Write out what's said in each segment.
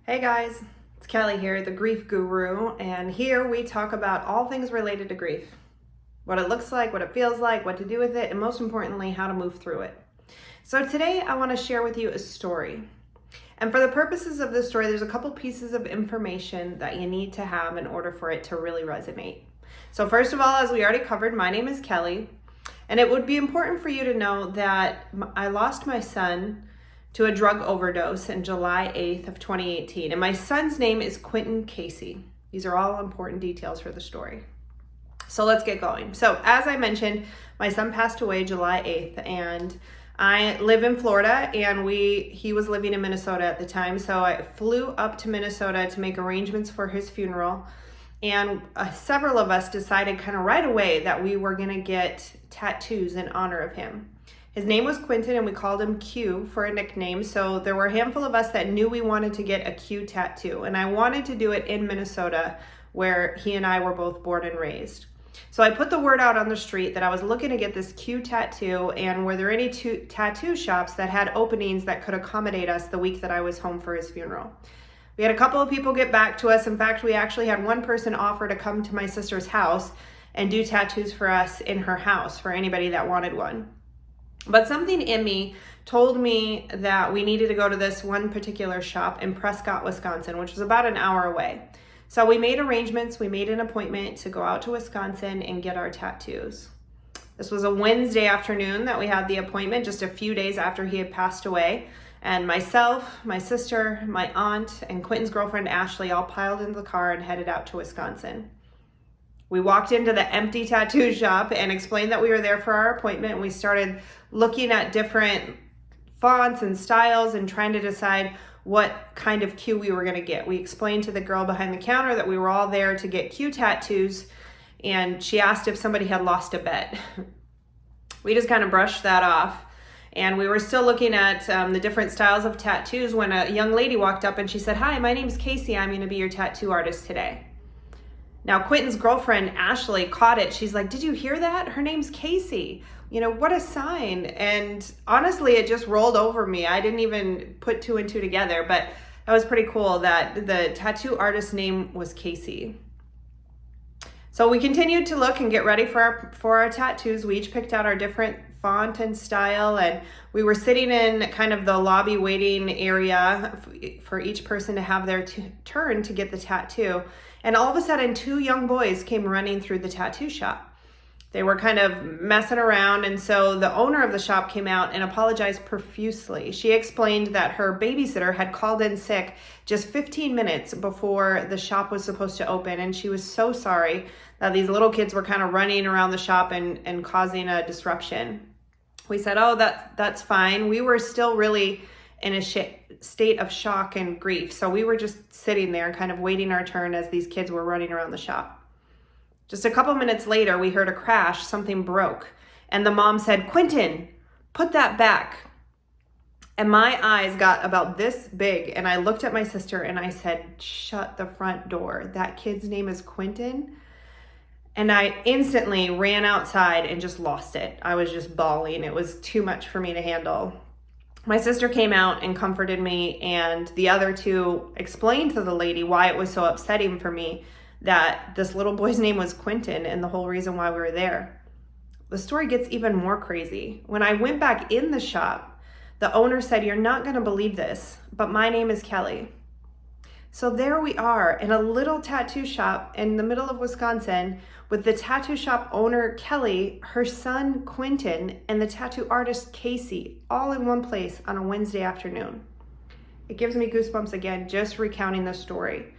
Hey guys, it's Kelly here, the grief guru, and here we talk about all things related to grief. What it looks like, what it feels like, what to do with it, and most importantly, how to move through it. So today I want to share with you a story. And for the purposes of this story, there's a couple pieces of information that you need to have in order for it to really resonate. So first of all, as we already covered, my name is Kelly, and it would be important for you to know that I lost my son to a drug overdose in July 8th of 2018. And my son's name is Quintin Casey. These are all important details for the story. So let's get going. So as I mentioned, my son passed away July 8th, and I live in Florida, and he was living in Minnesota at the time. So I flew up to Minnesota to make arrangements for his funeral. And several of us decided kind of right away that we were gonna get tattoos in honor of him. His name was Quintin, and we called him Q for a nickname. So there were a handful of us that knew we wanted to get a Q tattoo. And I wanted to do it in Minnesota, where he and I were both born and raised. So I put the word out on the street that I was looking to get this Q tattoo, and were there any tattoo shops that had openings that could accommodate us the week that I was home for his funeral. We had a couple of people get back to us. In fact, we actually had one person offer to come to my sister's house and do tattoos for us in her house for anybody that wanted one. But something in me told me that we needed to go to this one particular shop in Prescott, Wisconsin, which was about an hour away. So we made arrangements, we made an appointment to go out to Wisconsin and get our tattoos. This was a Wednesday afternoon that we had the appointment, just a few days after he had passed away. And myself, my sister, my aunt, and Quintin's girlfriend, Ashley, all piled into the car and headed out to Wisconsin. We walked into the empty tattoo shop and explained that we were there for our appointment, and we started looking at different fonts and styles and trying to decide what kind of Q we were going to get. We explained to the girl behind the counter that we were all there to get Q tattoos, and she asked if somebody had lost a bet. We just kind of brushed that off, and we were still looking at the different styles of tattoos when a young lady walked up and she said, "Hi, my name's Casey. I'm going to be your tattoo artist today." Now, Quintin's girlfriend, Ashley, caught it. She's like, "Did you hear that? Her name's Casey. You know, what a sign." And honestly, it just rolled over me. I didn't even put two and two together, but that was pretty cool that the tattoo artist's name was Casey. So we continued to look and get ready for our tattoos. We each picked out our different font and style, and we were sitting in kind of the lobby waiting area for each person to have their turn to get the tattoo. And all of a sudden, two young boys came running through the tattoo shop. They were kind of messing around, and so the owner of the shop came out and apologized profusely. She explained that her babysitter had called in sick just 15 minutes before the shop was supposed to open, and she was so sorry that these little kids were kind of running around the shop and causing a disruption. We said, "Oh, that's fine." We were still really in a state of shock and grief, so we were just sitting there kind of waiting our turn as these kids were running around the shop. Just a couple minutes later, we heard a crash. Something broke, and the mom said, "Quintin, put that back." And my eyes got about this big, and I looked at my sister and I said, "Shut the front door. That kid's name is Quintin." And I instantly ran outside and just lost it. I was just bawling. It was too much for me to handle. My sister came out and comforted me, and the other two explained to the lady why it was so upsetting for me that this little boy's name was Quintin and the whole reason why we were there. The story gets even more crazy. When I went back in the shop, the owner said, "You're not going to believe this, but my name is Kelly." So there we are in a little tattoo shop in the middle of Wisconsin with the tattoo shop owner, Kelly, her son, Quintin, and the tattoo artist, Casey, all in one place on a Wednesday afternoon. It gives me goosebumps again, just recounting the story.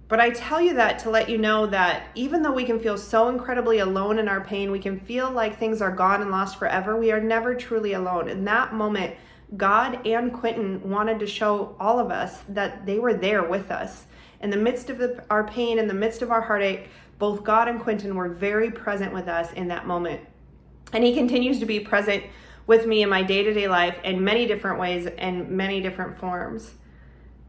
But I tell you that to let you know that even though we can feel so incredibly alone in our pain, we can feel like things are gone and lost forever, we are never truly alone. In that moment, God and Quintin wanted to show all of us that they were there with us. In the midst of our pain, in the midst of our heartache, both God and Quintin were very present with us in that moment. And he continues to be present with me in my day-to-day life in many different ways and many different forms.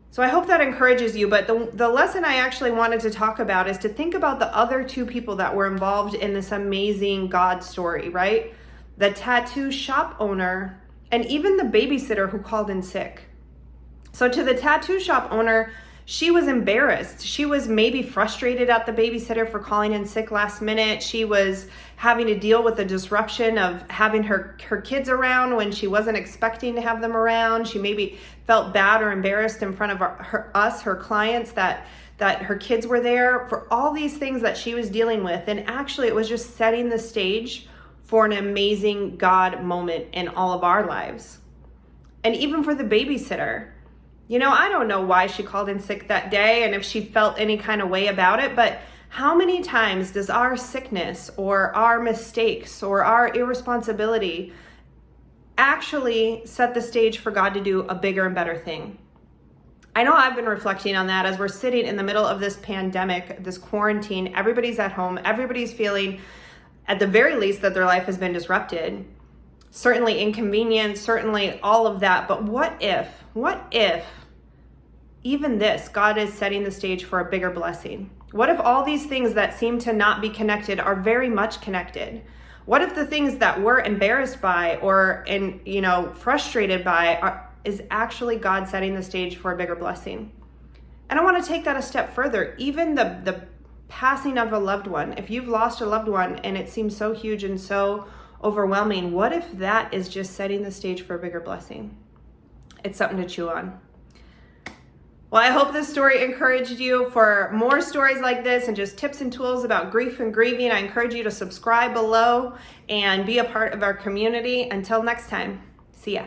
So I hope that encourages you, but the lesson I actually wanted to talk about is to think about the other two people that were involved in this amazing God story, right? The tattoo shop owner and even the babysitter who called in sick. So to the tattoo shop owner, she was embarrassed. She was maybe frustrated at the babysitter for calling in sick last minute. She was having to deal with the disruption of having her kids around when she wasn't expecting to have them around. She maybe felt bad or embarrassed in front of her clients, that her kids were there, for all these things that she was dealing with. And actually it was just setting the stage for an amazing God moment in all of our lives. And even for the babysitter, I don't know why she called in sick that day and if she felt any kind of way about it, but how many times does our sickness or our mistakes or our irresponsibility actually set the stage for God to do a bigger and better thing? I know I've been reflecting on that as we're sitting in the middle of this pandemic, this quarantine. Everybody's at home. Everybody's feeling, at the very least, that their life has been disrupted. Certainly inconvenience, certainly all of that. But what if even this, God is setting the stage for a bigger blessing? What if all these things that seem to not be connected are very much connected? What if the things that we're embarrassed by or frustrated by is actually God setting the stage for a bigger blessing? And I want to take that a step further. Even the passing of a loved one, if you've lost a loved one and it seems so huge and so overwhelming, what if that is just setting the stage for a bigger blessing? It's something to chew on. Well, I hope this story encouraged you. For more stories like this and just tips and tools about grief and grieving, I encourage you to subscribe below and be a part of our community. Until next time, see ya.